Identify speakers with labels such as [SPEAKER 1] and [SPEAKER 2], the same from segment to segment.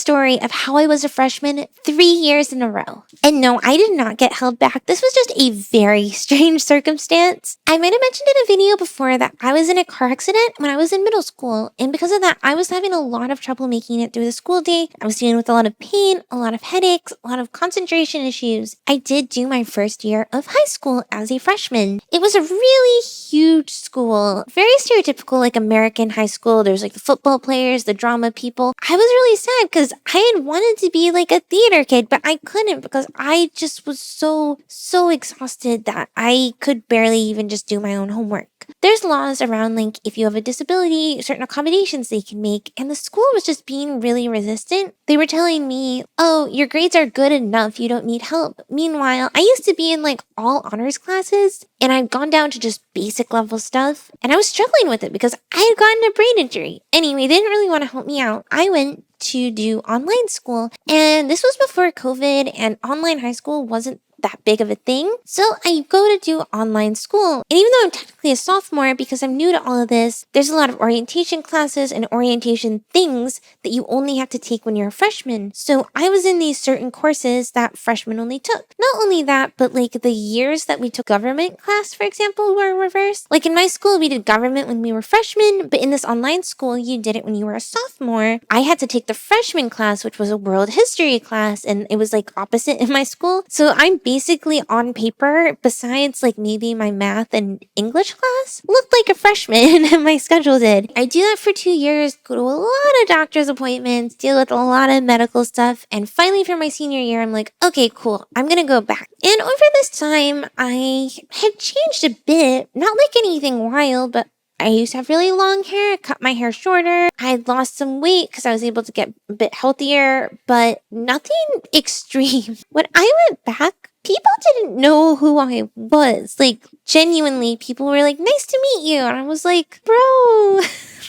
[SPEAKER 1] story of how I was a freshman 3 years in a row. And no, I did not get held back. This was just a very strange circumstance. I might have mentioned in a video before that I was in a car accident when I was in middle school. And because of that, I was having a lot of trouble making it through the school day. I was dealing with a lot of pain, a lot of headaches, a lot of concentration issues. I did do my first year of high school as a freshman. It was a really huge school, very stereotypical like American high school. There's like the football players, the drama people. I was really sad because I had wanted to be like a theater kid, but I couldn't because I just was so exhausted that I could barely even just do my own homework. There's laws around like if you have a disability, certain accommodations they can make, and the school was just being really resistant. They were telling me, oh, your grades are good enough, you don't need help. Meanwhile, I used to be in like all honors classes, and I'd gone down to just basic level stuff, and I was struggling with it because I had gotten a brain injury. Anyway, they didn't really want to help me out. I went to do online school, and this was before COVID, and online high school wasn't that big of a thing. So I go to do online school. And even though I'm technically a sophomore, because I'm new to all of this, there's a lot of orientation classes and orientation things that you only have to take when you're a freshman. So I was in these certain courses that freshmen only took. Not only that, but like the years that we took government class, for example, were reversed. Like in my school, we did government when we were freshmen, but in this online school, you did it when you were a sophomore. I had to take the freshman class, which was a world history class, and it was like opposite in my school. So I'm basically on paper, besides like maybe my math and English class, looked like a freshman and my schedule did. I do that for 2 years, go to a lot of doctor's appointments, deal with a lot of medical stuff, and finally for my senior year, I'm like, okay, cool, I'm gonna go back. And over this time, I had changed a bit, not like anything wild, but I used to have really long hair, cut my hair shorter. I had lost some weight because I was able to get a bit healthier, but nothing extreme. When I went back, people didn't know who I was. Like, genuinely, people were like, nice to meet you. And I was like, bro,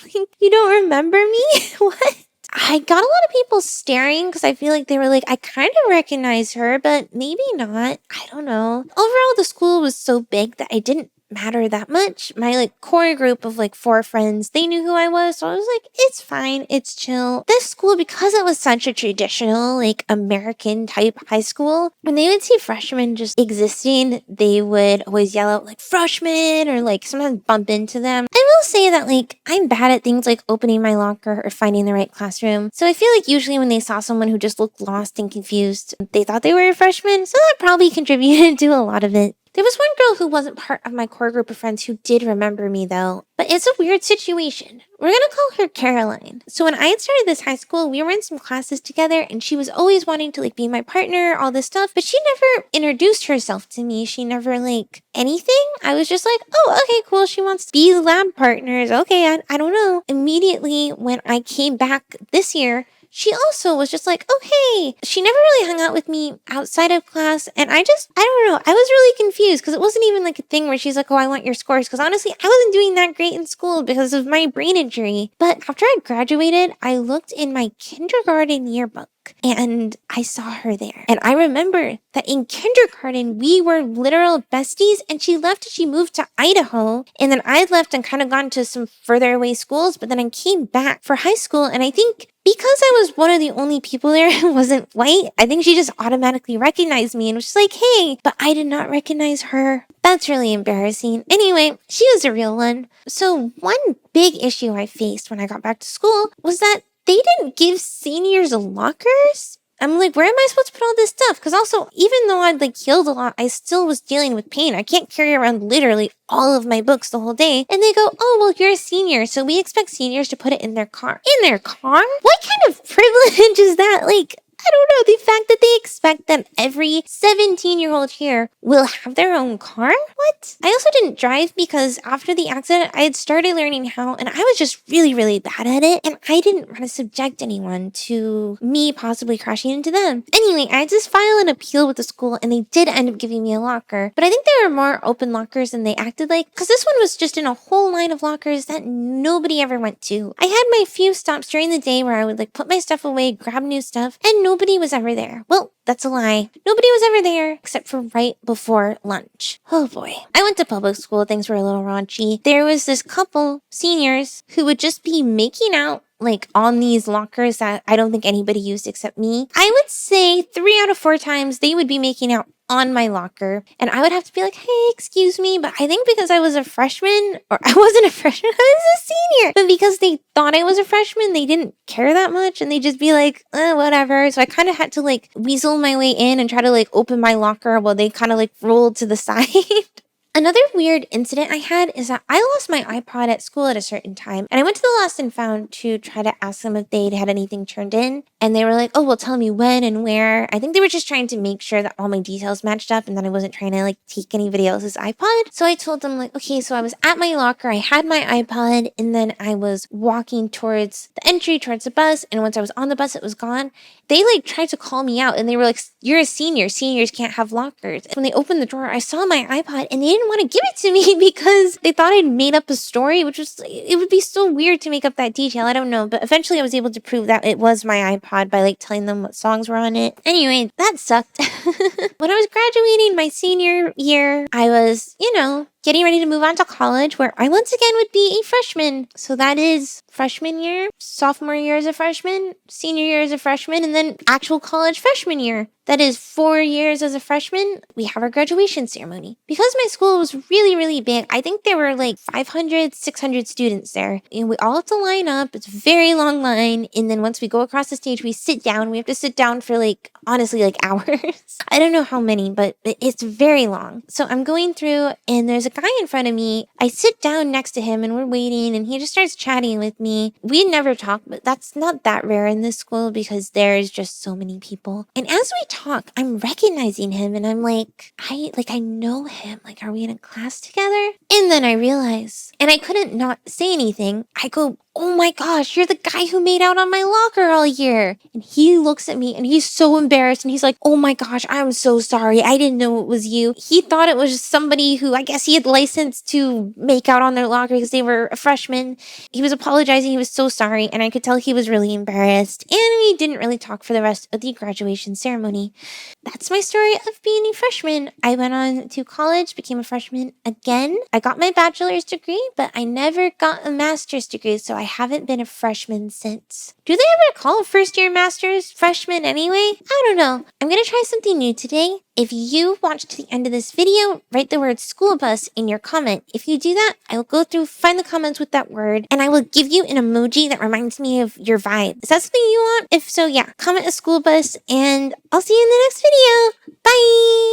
[SPEAKER 1] like, you don't remember me? What? I got a lot of people staring because I feel like they were like, I kind of recognize her, but maybe not. I don't know. Overall, the school was so big that I didn't matter that much. My like core group of like 4 friends, they knew who I was, so I was like, it's fine, it's chill. This school, because it was such a traditional like American type high school, when they would see freshmen just existing, they would always yell out like freshmen or like sometimes bump into them. I will say that like I'm bad at things like opening my locker or finding the right classroom, so I feel like usually when they saw someone who just looked lost and confused, they thought they were a freshman, so that probably contributed to a lot of it. There was one girl who wasn't part of my core group of friends who did remember me though, but it's a weird situation. We're gonna call her Caroline. So when I had started this high school, we were in some classes together and she was always wanting to like be my partner, all this stuff, but she never introduced herself to me. She never like anything. I was just like, oh, okay, cool. She wants to be lab partners. Okay, I don't know. Immediately when I came back this year, she also was just like, oh, hey. She never really hung out with me outside of class. And I don't know. I was really confused because it wasn't even like a thing where she's like, oh, I want your scores. Because honestly, I wasn't doing that great in school because of my brain injury. But after I graduated, I looked in my kindergarten yearbook and I saw her there. And I remember that in kindergarten, we were literal besties, and she left and she moved to Idaho. And then I left and kind of gone to some further away schools, but then I came back for high school. And I think because I was one of the only people there who wasn't white, I think she just automatically recognized me and was just like, hey, but I did not recognize her. That's really embarrassing. Anyway, she was a real one. So one big issue I faced when I got back to school was that they didn't give seniors lockers. I'm like, where am I supposed to put all this stuff? Because also, even though I'd like healed a lot, I still was dealing with pain. I can't carry around literally all of my books the whole day. And they go, oh, well, you're a senior, so we expect seniors to put it in their car. In their car? What kind of privilege is that? Like, I don't know, the fact that they expect that every 17-year-old here will have their own car? What? I also didn't drive because after the accident, I had started learning how, and I was just really, really bad at it. And I didn't want to subject anyone to me possibly crashing into them. Anyway, I had to file an appeal with the school, and they did end up giving me a locker. But I think there were more open lockers than they acted like, because this one was just in a whole line of lockers that nobody ever went to. I had my few stops during the day where I would like put my stuff away, grab new stuff, and nobody was ever there. Well, that's a lie. Nobody was ever there except for right before lunch. Oh boy. I went to public school. Things were a little raunchy. There was this couple, seniors, who would just be making out like on these lockers that I don't think anybody used except me, I would say 3 out of 4 times they would be making out on my locker, and I would have to be like, hey, excuse me. But I think because I was a freshman, or I wasn't a freshman, I was a senior, but because they thought I was a freshman, they didn't care that much, and they'd just be like, whatever. So I kind of had to like weasel my way in and try to like open my locker while they kind of like rolled to the side. Another weird incident I had is that I lost my iPod at school at a certain time, and I went to the Lost and Found to try to ask them if they'd had anything turned in, and they were like, oh, well, tell me when and where. I think they were just trying to make sure that all my details matched up and that I wasn't trying to like take anybody else's iPod. So I told them like, okay, so I was at my locker, I had my iPod, and then I was walking towards the entry, towards the bus, and once I was on the bus, it was gone. They like tried to call me out, and they were like, you're a senior, seniors can't have lockers. When they opened the drawer, I saw my iPod, and they didn't want to give it to me because they thought I'd made up a story, which was, it would be so weird to make up that detail. I don't know. But eventually I was able to prove that it was my iPod by like telling them what songs were on it. Anyway, that sucked. When I was graduating my senior year, I was, getting ready to move on to college, where I once again would be a freshman. So that is freshman year, sophomore year as a freshman, senior year as a freshman, and then actual college freshman year. That is 4 years as a freshman. We have our graduation ceremony. Because my school was really, really big, I think there were like 500, 600 students there. And we all have to line up. It's a very long line. And then once we go across the stage, we sit down. We have to sit down for like, honestly, like hours. I don't know how many, but it's very long. So I'm going through, and there's a guy in front of me. I sit down next to him and we're waiting, and he just starts chatting with me. We never talk, but that's not that rare in this school because there's just so many people. And as we talk, I'm recognizing him, and I'm like, I know him. Like, are we in a class together? And then I realize, and I couldn't not say anything. I go, oh my gosh, you're the guy who made out on my locker all year. And he looks at me and he's so embarrassed, and he's like, oh my gosh, I'm so sorry. I didn't know it was you. He thought it was just somebody who I guess he had licensed to make out on their locker because they were a freshman. He was apologizing. He was so sorry. And I could tell he was really embarrassed. And we didn't really talk for the rest of the graduation ceremony. That's my story of being a freshman. I went on to college, became a freshman again. I got my bachelor's degree, but I never got a master's degree, so I haven't been a freshman since. Do they ever call a first-year master's freshman anyway? I don't know. I'm going to try something new today. If you watched to the end of this video, write the word school bus in your comment. If you do that, I will go through, find the comments with that word, and I will give you an emoji that reminds me of your vibe. Is that something you want? If so, yeah, comment a school bus, and I'll see you in the next video. Bye!